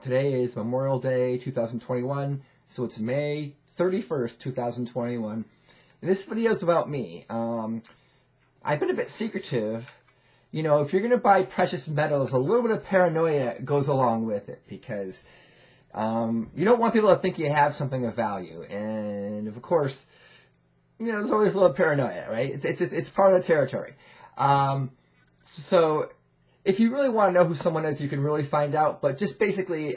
Today is Memorial Day 2021, so it's May 31st, 2021. And this video is about me. I've been a bit secretive. You know, if you're going to buy precious metals, a little bit of paranoia goes along with it because you don't want people to think you have something of value. And of course, you know, there's always a little paranoia, right? It's part of the territory. So if you really want to know who someone is, you can really find out. But just basically,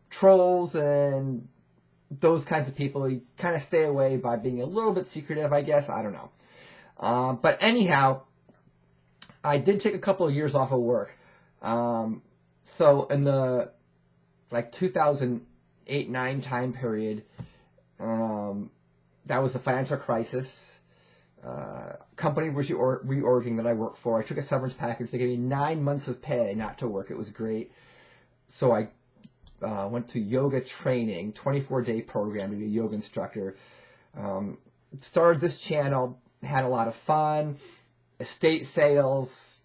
trolls and those kinds of people, you kind of stay away by being a little bit secretive, I guess. I don't know. But anyhow, I did take a couple of years off of work. So in the 2008-9 time period, that was the financial crisis. Company was reorging that I worked for. I took a severance package. They gave me 9 months of pay not to work. It was great. So I went to yoga training, 24-day program to be a yoga instructor. Started this channel, had a lot of fun, estate sales,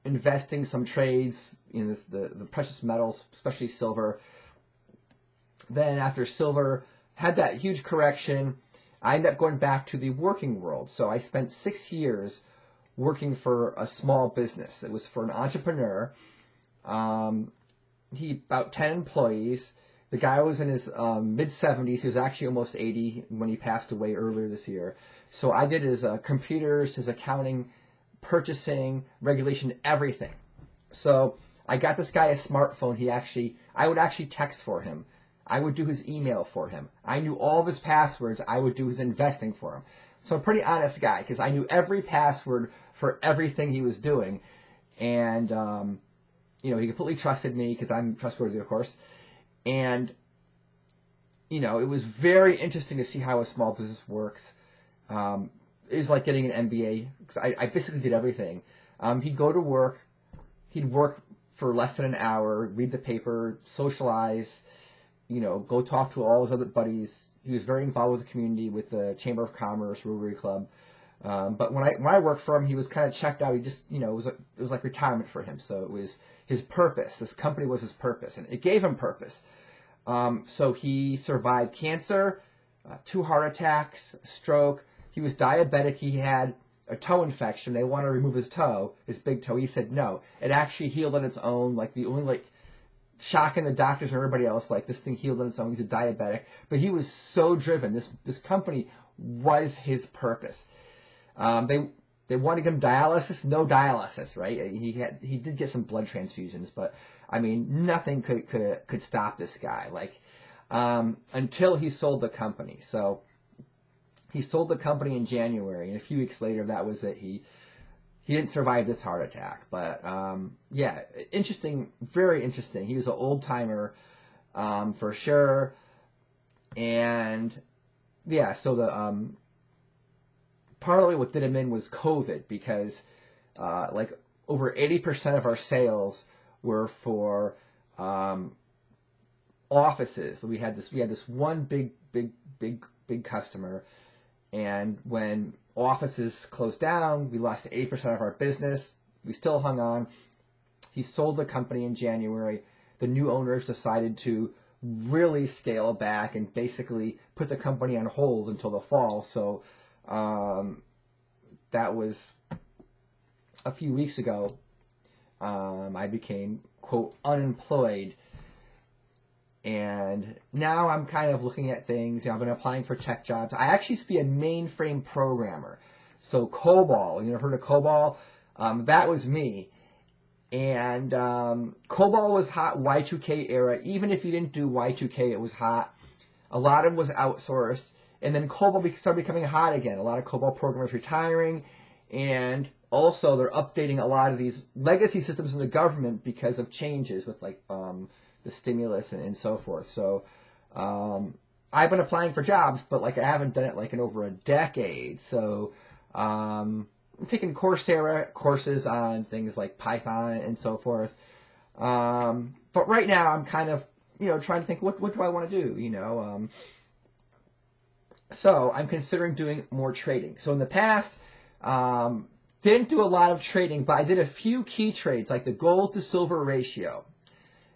investing some trades in the precious metals, especially silver. Then after silver had that huge correction, I ended up going back to the working world. So I spent 6 years working for a small business. It was for an entrepreneur. He about 10 employees. The guy was in his mid-70s. He was actually almost 80 when he passed away earlier this year. So I did his computers, his accounting, purchasing, regulation, everything. So I got this guy a smartphone. I would actually text for him. I would do his email for him. I knew all of his passwords. I would do his investing for him. So I'm a pretty honest guy because I knew every password for everything he was doing. And, you know, he completely trusted me because I'm trustworthy, of course. And, you know, it was very interesting to see how a small business works. It was like getting an MBA because I basically did everything. He'd go to work. He'd work for less than an hour, read the paper, socialize, you know, go talk to all his other buddies. He was very involved with the community, with the Chamber of Commerce, Rotary Club. But when I worked for him, he was kind of checked out. He just, you know, it was like retirement for him. So it was his purpose. This company was his purpose, and it gave him purpose. So he survived cancer, 2 heart attacks, stroke. He was diabetic. He had a toe infection. They wanted to remove his toe, his big toe. He said no. It actually healed on its own. Like the only shocking the doctors and everybody else, like this thing healed on its own. He's a diabetic, but he was so driven. This company was his purpose. They wanted him dialysis, no dialysis, right? He did get some blood transfusions, but I mean nothing could stop this guy. Like until he sold the company. So he sold the company in January, and a few weeks later, that was it. He didn't survive this heart attack, but yeah, interesting, very interesting. He was an old timer for sure, and yeah. So the partly what did him in was COVID because like over 80% of our sales were for offices. So we had this one big customer, and when offices closed down, we lost 80% of our business. We still hung on. He sold the company in January. The new owners decided to really scale back and basically put the company on hold until the fall. So that was a few weeks ago. I became, quote, unemployed. And now I'm kind of looking at things. You know, I've been applying for tech jobs. I actually used to be a mainframe programmer. So COBOL, you know, heard of COBOL? That was me. And COBOL was hot, Y2K era. Even if you didn't do Y2K, it was hot. A lot of it was outsourced. And then COBOL started becoming hot again. A lot of COBOL programmers retiring. And also they're updating a lot of these legacy systems in the government because of changes with like the stimulus and so forth. So I've been applying for jobs, but like I haven't done it like in over a decade. So I'm taking Coursera courses on things like Python and so forth. But right now I'm kind of, you know, trying to think what do I want to do, you know. So I'm considering doing more trading. So in the past, didn't do a lot of trading, but I did a few key trades like the gold to silver ratio.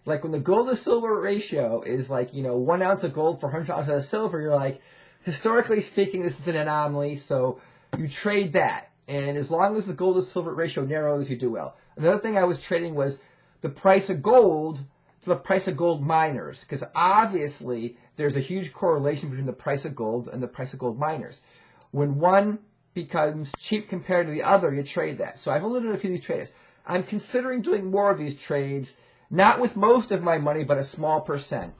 Like when the gold to silver ratio is like, 1 ounce of gold for 100 ounces of silver, you're like, historically speaking, this is an anomaly, so you trade that. And as long as the gold to silver ratio narrows, you do well. Another thing I was trading was the price of gold to the price of gold miners, because obviously there's a huge correlation between the price of gold and the price of gold miners. When one becomes cheap compared to the other, you trade that. So I've only done a few of these trades. I'm considering doing more of these trades, not with most of my money, but a small percent.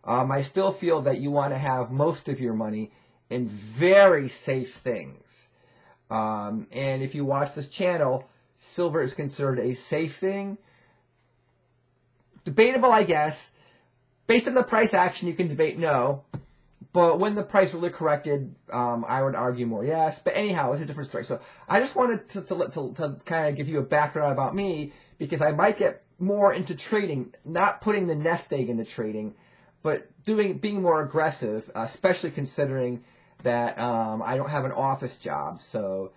I still feel that you want to have most of your money in very safe things. And if you watch this channel, silver is considered a safe thing. Debatable, I guess. Based on the price action, you can debate no. But when the price really corrected, I would argue more yes. But anyhow, it's a different story. So I just wanted to kind of give you a background about me, because I might get more into trading, not putting the nest egg into trading, but being more aggressive, especially considering that I don't have an office job. So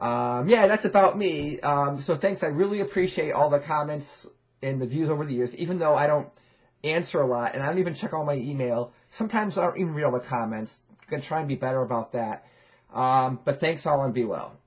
yeah, that's about me. So thanks. I really appreciate all the comments and the views over the years, even though I don't answer a lot, and I don't even check all my email. Sometimes I don't even read all the comments. I'm going to try and be better about that. But thanks all, and be well.